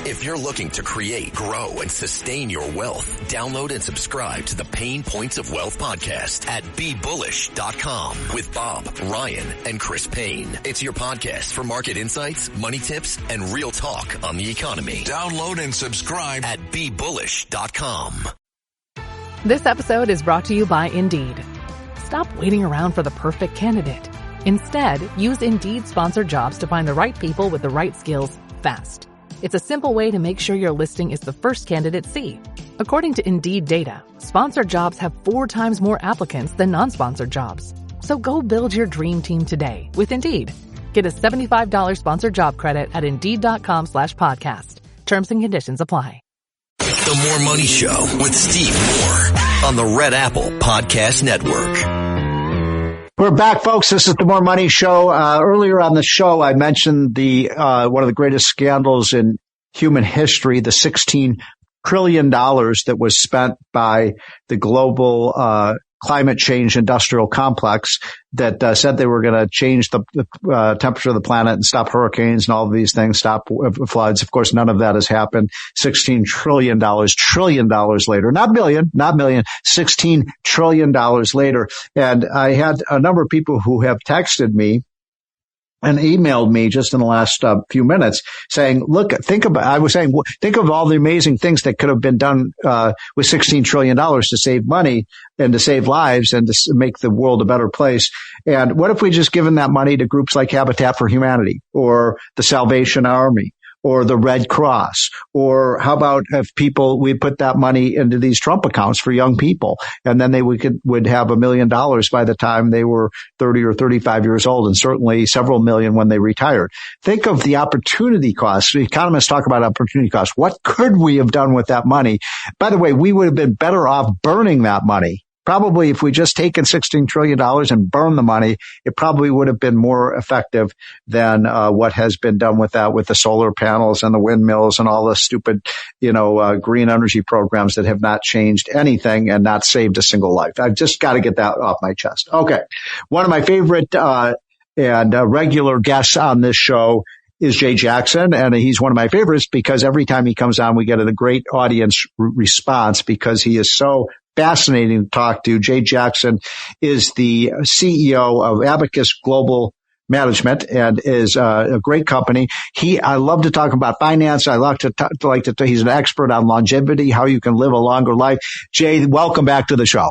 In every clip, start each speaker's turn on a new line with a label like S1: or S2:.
S1: If you're looking to create, grow, and sustain your wealth, download and subscribe to the Pain Points of Wealth podcast at BeBullish.com with Bob, Ryan, and Chris Payne. It's your podcast for market insights, money tips, and real talk on the economy. Download and subscribe at BeBullish.com.
S2: This episode is brought to you by Indeed. Stop waiting around for the perfect candidate. Instead, use Indeed sponsored jobs to find the right people with the right skills fast. It's a simple way to make sure your listing is the first candidates see. According to Indeed data, sponsored jobs have 4 times more applicants than non-sponsored jobs. So go build your dream team today with Indeed. Get a $75 sponsored job credit at Indeed.com/podcast. Terms and conditions apply.
S1: The More Money Show with Steve Moore on the Red Apple Podcast Network.
S3: We're back, folks. This is the More Money Show. Earlier on the show, I mentioned the one of the greatest scandals in human history, the $16 trillion that was spent by the global climate change industrial complex that said they were going to change the temperature of the planet and stop hurricanes and all of these things, stop floods. Of course, none of that has happened. $16 trillion later, not million, $16 trillion later. And I had a number of people who have texted me and emailed me just in the last few minutes saying, look, think of all the amazing things that could have been done with $16 trillion to save money and to save lives and to make the world a better place. And what if we just given that money to groups like Habitat for Humanity or the Salvation Army or the Red Cross? Or how about if we put that money into these Trump accounts for young people, and then would have $1 million by the time they were 30 or 35 years old, and certainly several million when they retired. Think of the opportunity costs. Economists talk about opportunity costs. What could we have done with that money? By the way, we would have been better off burning that money. Probably if we just taken $16 trillion and burned the money, it probably would have been more effective than what has been done with that, with the solar panels and the windmills and all the stupid, green energy programs that have not changed anything and not saved a single life. I've just got to get that off my chest. Okay. One of my favorite and regular guests on this show is Jay Jackson, and he's one of my favorites because every time he comes on, we get a great audience response because he is so fascinating to talk to. Jay Jackson is the CEO of Abacus Global Management and is a great company. I love to talk about finance. I like to he's an expert on longevity, how you can live a longer life. Jay, welcome back to the show.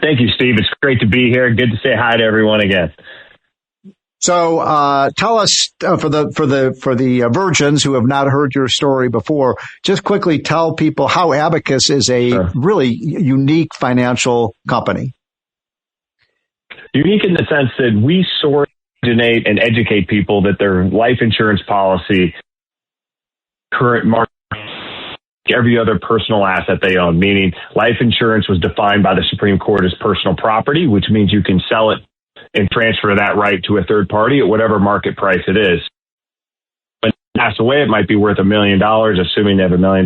S4: Thank you, Steve. It's great to be here. Good to say hi to everyone again.
S3: So, tell us, for the virgins who have not heard your story before, just quickly tell people how Abacus is a really unique financial company.
S4: Unique in the sense that we source, originate, and educate people that their life insurance policy, current market, every other personal asset they own, meaning life insurance was defined by the Supreme Court as personal property, which means you can sell it and transfer that right to a third party at whatever market price it is. When they pass away, it might be worth $1 million, assuming they have $1 million.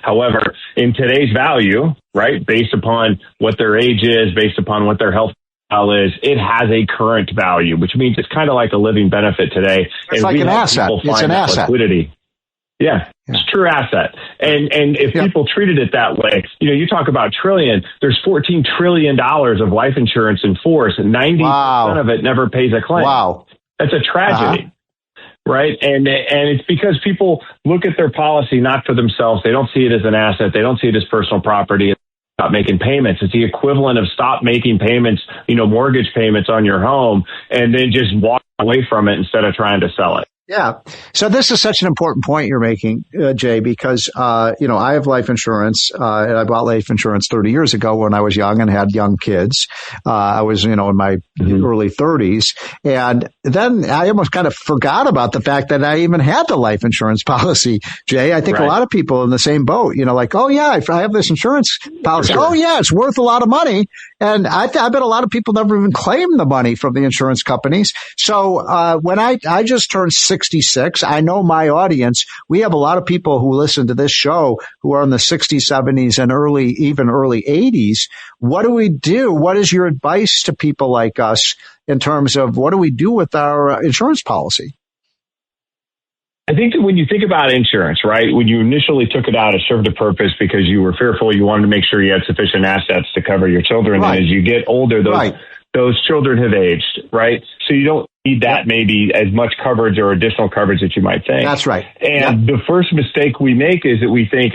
S4: However, in today's value, right, based upon what their age is, based upon what their health style is, it has a current value, which means it's kind of like a living benefit today.
S3: It's like an asset. It's an asset.
S4: Liquidity. Yeah, it's a true asset. And if people treated it that way, you talk about trillion, there's $14 trillion of life insurance in force, and 90% of it never pays a claim.
S3: Wow.
S4: That's a tragedy, right? And it's because people look at their policy not for themselves. They don't see it as an asset. They don't see it as personal property. Stop making payments. It's the equivalent of stop making payments, mortgage payments on your home, and then just walk away from it instead of trying to sell it.
S3: Yeah. So this is such an important point you're making, Jay, because, I have life insurance, and I bought life insurance 30 years ago when I was young and had young kids. I was, in my early 30s. And then I almost kind of forgot about the fact that I even had the life insurance policy, Jay. I think a lot of people in the same boat, like, oh yeah, I have this insurance policy. Sure. Oh yeah, it's worth a lot of money. And I bet a lot of people never even claim the money from the insurance companies. So, when I just turned 66. I know my audience. We have a lot of people who listen to this show who are in the 60s, 70s, and early 80s. What do we do? What is your advice to people like us in terms of what do we do with our insurance policy?
S4: I think that when you think about insurance, right, when you initially took it out, it served a purpose because you were fearful. You wanted to make sure you had sufficient assets to cover your children.
S3: Right.
S4: And as you get older, those children have aged, right? So you don't need that maybe as much coverage or additional coverage that you might think.
S3: That's right.
S4: And the first mistake we make is that we think,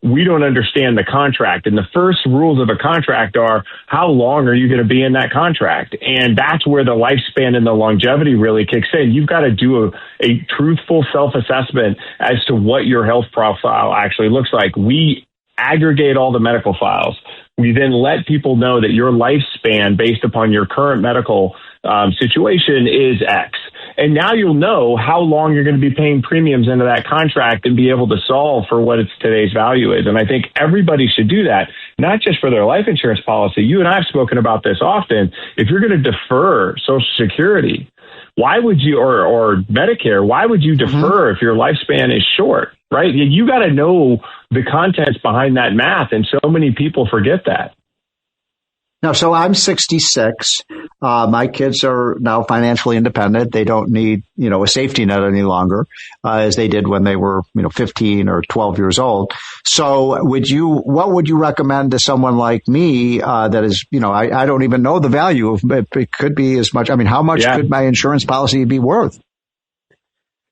S4: we don't understand the contract. And the first rules of a contract are, how long are you going to be in that contract? And that's where the lifespan and the longevity really kicks in. You've got to do a truthful self-assessment as to what your health profile actually looks like. We aggregate all the medical files. We then let people know that your lifespan based upon your current medical situation is X. And now you'll know how long you're going to be paying premiums into that contract and be able to solve for what its today's value is. And I think everybody should do that, not just for their life insurance policy. You and I have spoken about this often. If you're going to defer Social Security, why would you, or Medicare, why would you defer if your lifespan is short, right? You got to know the contents behind that math. And so many people forget that.
S3: Now, so I'm 66. My kids are now financially independent. They don't need, a safety net any longer, as they did when they were, 15 or 12 years old. So what would you recommend to someone like me, that is, I don't even know the value of it. It could be as much. I mean, how much could my insurance policy be worth?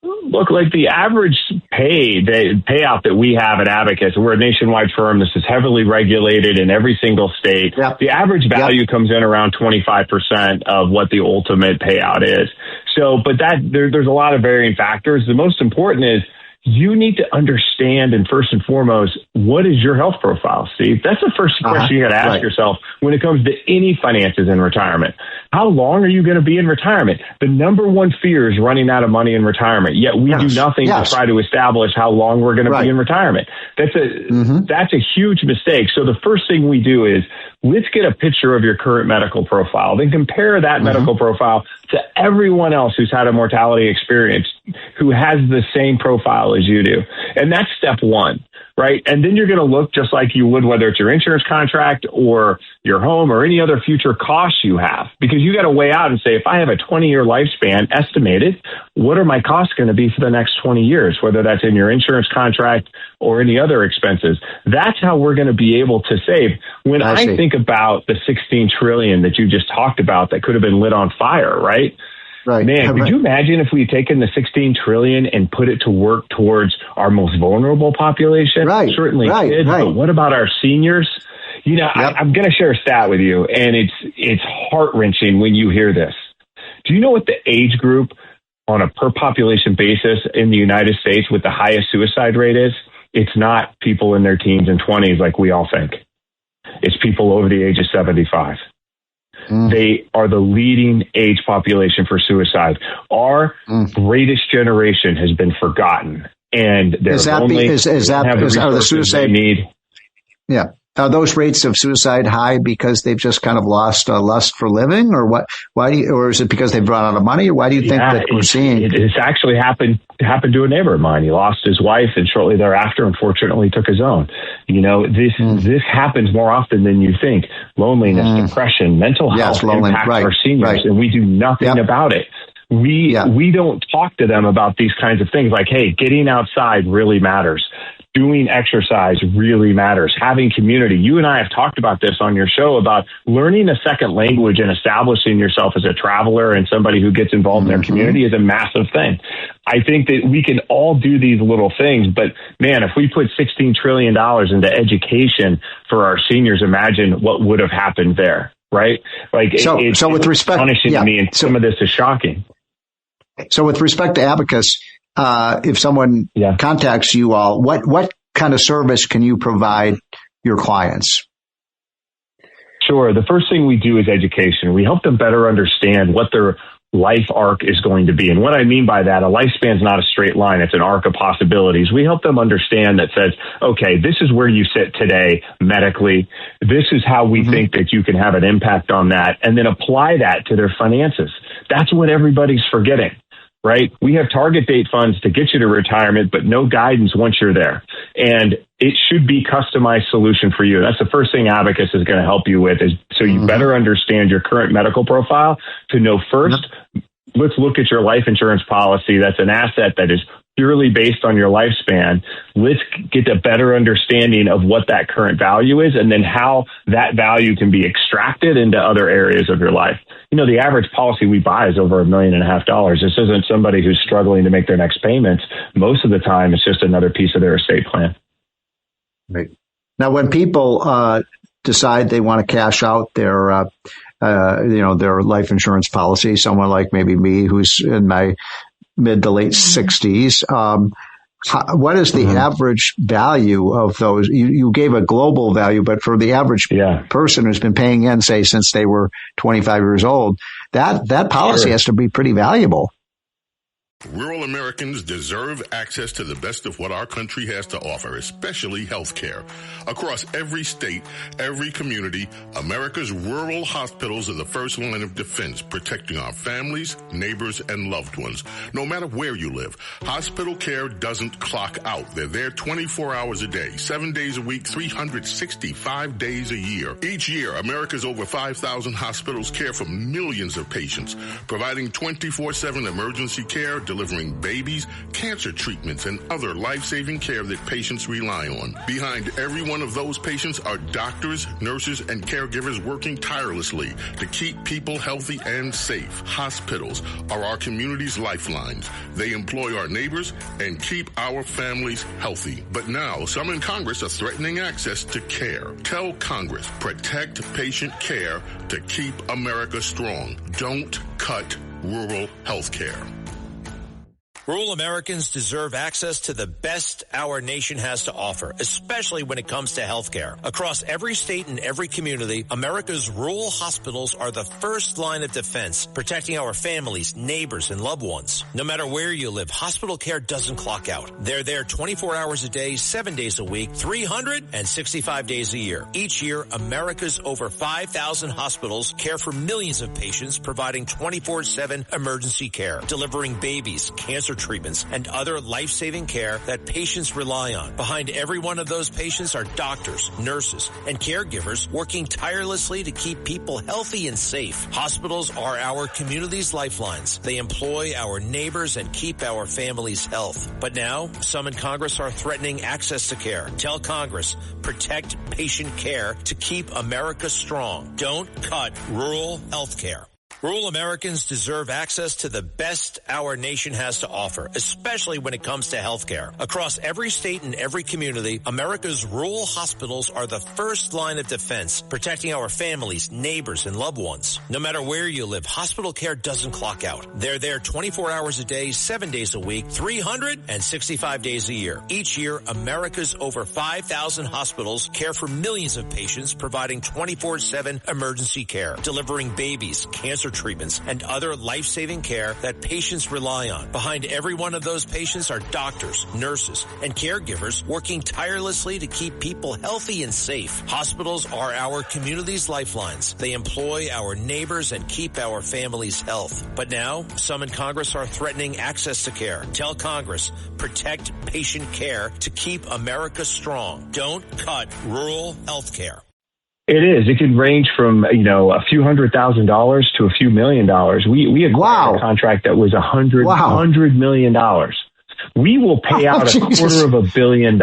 S4: Look, like the average payout that we have at Abacus, we're a nationwide firm. This is heavily regulated in every single state. Yep. The average value comes in around 25% of what the ultimate payout is. So, but there's a lot of varying factors. The most important is you need to understand, and first and foremost, what is your health profile, Steve? That's the first question you got to ask yourself when it comes to any finances in retirement. How long are you going to be in retirement? The number one fear is running out of money in retirement, yet we do nothing to try to establish how long we're going to be in retirement. That's a huge mistake. So the first thing we do is let's get a picture of your current medical profile, then compare that medical profile to everyone else who's had a mortality experience who has the same profile as you do. And that's step one, right? And then you're going to look just like you would, whether it's your insurance contract or your home or any other future costs you have, because you got to weigh out and say, if I have a 20-year lifespan estimated, what are my costs going to be for the next 20 years, whether that's in your insurance contract or any other expenses? That's how we're going to be able to save. When I think about the 16 trillion that you just talked about that could have been lit on fire, right? Right. Man, could you imagine if we had taken the 16 trillion and put it to work towards our most vulnerable population? Right. Certainly kids, but what about our seniors? I'm going to share a stat with you, and it's heart-wrenching when you hear this. Do you know what the age group on a per population basis in the United States with the highest suicide rate is? It's not people in their teens and 20s like we all think. It's people over the age of 75. They are the leading age population for suicide. Our greatest generation has been forgotten, and are the suicide need? Yeah. Are those rates of suicide high because they've just kind of lost lust for living, or what? Why do you, or is it because they've run out of money? Or why do you think that we're seeing? It's actually happened to a neighbor of mine. He lost his wife, and shortly thereafter, unfortunately, took his own. This happens more often than you think. Loneliness, depression, mental health impact our seniors, and we do nothing about it. We don't talk to them about these kinds of things like, hey, getting outside really matters. Doing exercise really matters. Having community. You and I have talked about this on your show about learning a second language and establishing yourself as a traveler and somebody who gets involved in their community is a massive thing. I think that we can all do these little things, but man, if we put $16 trillion into education for our seniors, imagine what would have happened there, right? Like, it's with respect, punishing to me, and some of this is shocking. So with respect to Abacus, if someone contacts you all, what kind of service can you provide your clients? Sure. The first thing we do is education. We help them better understand what their life arc is going to be. And what I mean by that, a lifespan is not a straight line. It's an arc of possibilities. We help them understand that says, okay, this is where you sit today medically. This is how we think that you can have an impact on that, and then apply that to their finances. That's what everybody's forgetting. Right? We have target date funds to get you to retirement, but no guidance once you're there. And it should be customized solution for you. That's the first thing Abacus is going to help you with, is so you better understand your current medical profile to know first, let's look at your life insurance policy. That's an asset that is purely based on your lifespan. Let's get a better understanding of what that current value is and then how that value can be extracted into other areas of your life. The average policy we buy is over $1.5 million. This isn't somebody who's struggling to make their next payments. Most of the time, it's just another piece of their estate plan.
S3: Right. Now, when people decide they want to cash out their their life insurance policy, someone like maybe me who's in my mid to late 60s, what is the average value of those? You gave a global value, but for the average person who's been paying in, say, since they were 25 years old, that policy has to be pretty valuable.
S5: Rural Americans deserve access to the best of what our country has to offer, especially health care. Across every state, every community, America's rural hospitals are the first line of defense, protecting our families, neighbors, and loved ones. No matter where you live, hospital care doesn't clock out. They're there 24 hours a day, 7 days a week, 365 days a year. Each year, America's over 5,000 hospitals care for millions of patients, providing 24/7 emergency care, delivering babies, cancer treatments, and other life-saving care that patients rely on. Behind every one of those patients are doctors, nurses, and caregivers working tirelessly to keep people healthy and safe. Hospitals are our community's lifelines. They employ our neighbors and keep our families healthy. But now, some in Congress are threatening access to care. Tell Congress, protect patient care to keep America strong. Don't cut rural health care.
S6: Rural Americans deserve access to the best our nation has to offer, especially when it comes to health care. Across every state and every community, America's rural hospitals are the first line of defense, protecting our families, neighbors, and loved ones. No matter where you live, hospital care doesn't clock out. They're there 24 hours a day, 7 days a week, 365 days a year. Each year, America's over 5,000 hospitals care for millions of patients, providing 24/7 emergency care, delivering babies, cancer treatments, and other life-saving care that patients rely on. Behind every one of those patients are doctors, nurses, and caregivers working tirelessly to keep people healthy and safe. Hospitals are our community's lifelines. They employ our neighbors and keep our families' health. But now, some in Congress are threatening access to care. Tell Congress, protect patient care to keep America strong. Don't cut rural health care. Rural Americans deserve access to the best our nation has to offer, especially when it comes to health care. Across every state and every community, America's rural hospitals are the first line of defense, protecting our families, neighbors, and loved ones. No matter where you live, hospital care doesn't clock out. They're there 24 hours a day, 7 days a week, 365 days a year. Each year, America's over 5,000 hospitals care for millions of patients, providing 24/7 emergency care, delivering babies, cancer treatments, and other life-saving care that patients rely on. Behind every one of those patients are doctors, nurses, and caregivers working tirelessly to keep people healthy and safe. Hospitals are our community's lifelines. They employ our neighbors and keep our families' health. But now, some in Congress are threatening access to care. Tell Congress, protect patient care to keep America strong. Don't cut rural health care.
S4: It is. It could range from, a few $100,000 to a few $1 million. We acquired a contract that was $100 million. We will pay out a $250 million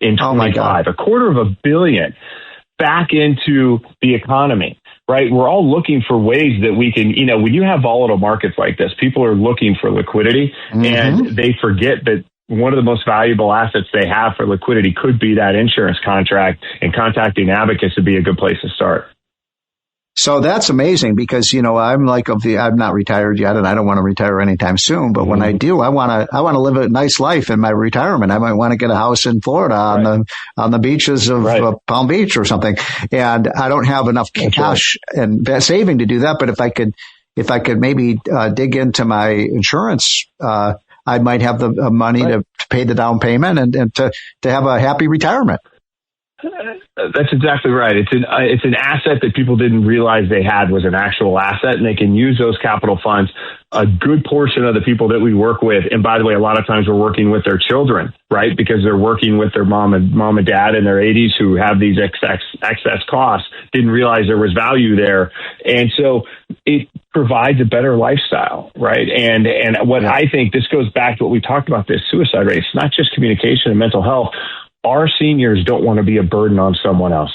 S4: in 25, $250 million back into the economy, right? We're all looking for ways that we can, when you have volatile markets like this, people are looking for liquidity and they forget that one of the most valuable assets they have for liquidity could be that insurance contract, and contacting Abacus would be a good place to start.
S3: So that's amazing because, I'm I'm not retired yet and I don't want to retire anytime soon. But when I do, I want to live a nice life in my retirement. I might want to get a house in Florida on the beaches of Palm Beach or something. And I don't have enough cash and saving to do that. But if I could maybe dig into my insurance, I might have the money to pay the down payment and to have a happy retirement.
S4: That's exactly right. It's an asset that people didn't realize they had was an actual asset, and they can use those capital funds. A good portion of the people that we work with, and by the way, a lot of times we're working with their children, right? Because they're working with their mom and dad in their 80s who have these excess costs, didn't realize there was value there. And so it provides a better lifestyle, right? And what I think, this goes back to what we talked about, this suicide rate. It's not just communication and mental health. Our seniors don't want to be a burden on someone else.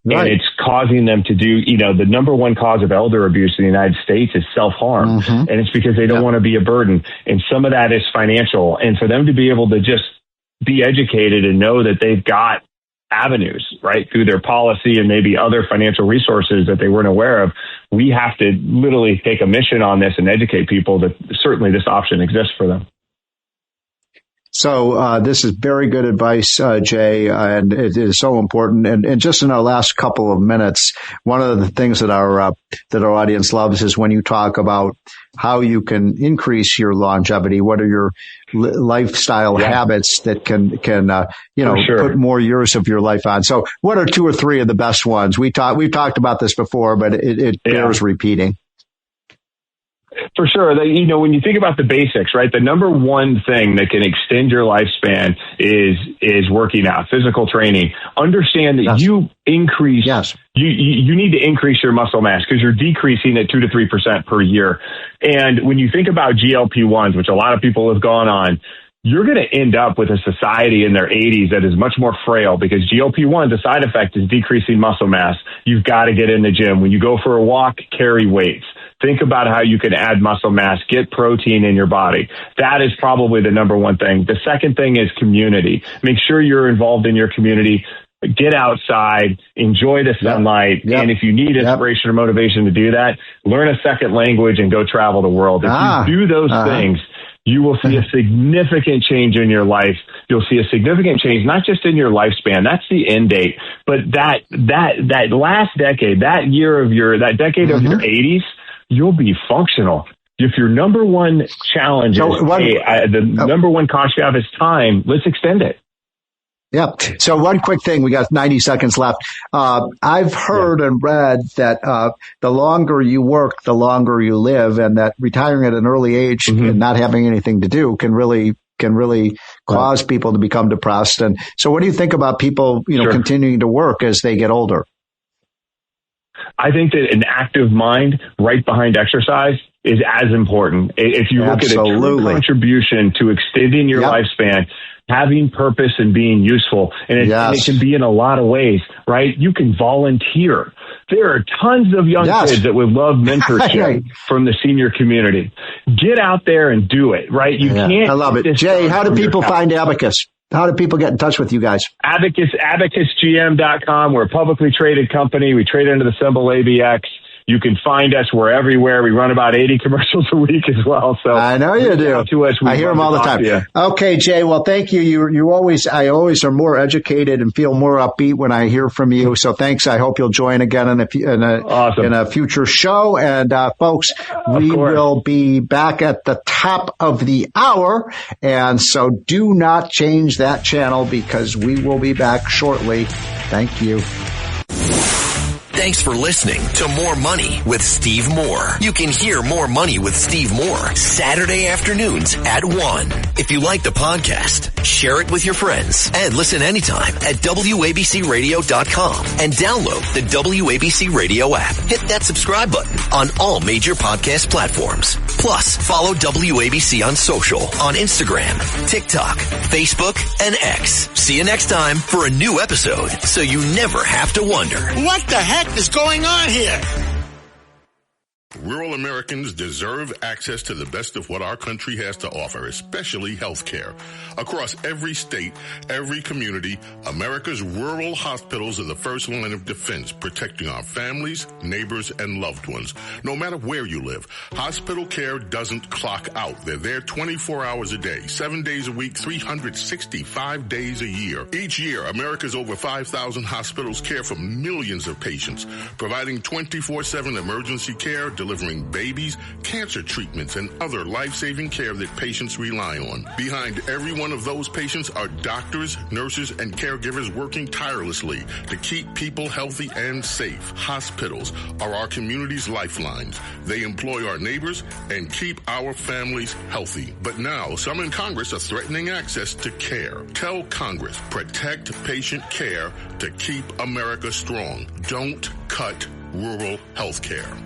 S4: Right. And it's causing them to do, the number one cause of elder abuse in the United States is self-harm. Mm-hmm. And it's because they don't want to be a burden. And some of that is financial. And for them to be able to just be educated and know that they've got avenues, right, through their policy and maybe other financial resources that they weren't aware of, we have to literally take a mission on this and educate people that certainly this option exists for them.
S3: So this is very good advice, Jay, and it is so important. And just in our last couple of minutes, one of the things that our audience loves is when you talk about how you can increase your longevity. What are your lifestyle habits that can put more years of your life on? So what are 2 or 3 of the best ones? We've talked about this before, but it bears repeating.
S4: For sure. When you think about the basics, right, the number one thing that can extend your lifespan is working out, physical training. Understand that you increase, you need to increase your muscle mass because you're decreasing at 2 to 3% per year. And when you think about GLP-1s, which a lot of people have gone on, you're going to end up with a society in their 80s that is much more frail because GLP-1, the side effect is decreasing muscle mass. You've got to get in the gym. When you go for a walk, carry weights. Think about how you can add muscle mass, get protein in your body. That is probably the number one thing. The second thing is community. Make sure you're involved in your community. Get outside, enjoy the sunlight. Yep. And if you need inspiration or motivation to do that, learn a second language and go travel the world. If you do those things, you will see a significant change in your life. You'll see a significant change, not just in your lifespan. That's the end date. But that last decade, that decade of your 80s, you'll be functional. If your number one challenge number one cost you have is time, let's extend it.
S3: Yeah. So one quick thing, we got 90 seconds left. I've heard and read that the longer you work, the longer you live, and that retiring at an early age and not having anything to do can really cause people to become depressed. And so what do you think about people, continuing to work as they get older?
S4: I think that an active mind right behind exercise is as important. If you look at a true contribution to extending your lifespan, having purpose and being useful, and it can be in a lot of ways, right? You can volunteer. There are tons of young kids that would love mentorship from the senior community. Get out there and do it, right? You can't. I love it.
S3: Jay, how do people find Abacus? How do people get in touch with you guys?
S4: AbacusGM.com. We're a publicly traded company. We trade under the symbol ABX. You can find us. We're everywhere. We run about 80 commercials a week as well. So
S3: I know you do.
S4: To us,
S3: I hear them all the time. Okay, Jay. Well, thank you. I always are more educated and feel more upbeat when I hear from you. So thanks. I hope you'll join again in a future show. And folks, we will be back at the top of the hour. And so do not change that channel because we will be back shortly. Thank you.
S1: Thanks for listening to More Money with Steve Moore. You can hear More Money with Steve Moore Saturday afternoons at 1. If you like the podcast, share it with your friends and listen anytime at WABCRadio.com and download the WABC Radio app. Hit that subscribe button on all major podcast platforms. Plus, follow WABC on social on Instagram, TikTok, Facebook, and X. See you next time for a new episode so you never have to wonder,
S7: what the heck is going on here?
S5: Rural Americans deserve access to the best of what our country has to offer, especially health care. Across every state, every community, America's rural hospitals are the first line of defense, protecting our families, neighbors, and loved ones. No matter where you live, hospital care doesn't clock out. They're there 24 hours a day, 7 days a week, 365 days a year. Each year, America's over 5,000 hospitals care for millions of patients, providing 24/7 emergency care, delivering delivering babies, cancer treatments, and other life-saving care that patients rely on. Behind every one of those patients are doctors, nurses, and caregivers working tirelessly to keep people healthy and safe. Hospitals are our community's lifelines. They employ our neighbors and keep our families healthy. But now, some in Congress are threatening access to care. Tell Congress, protect patient care to keep America strong. Don't cut rural health care.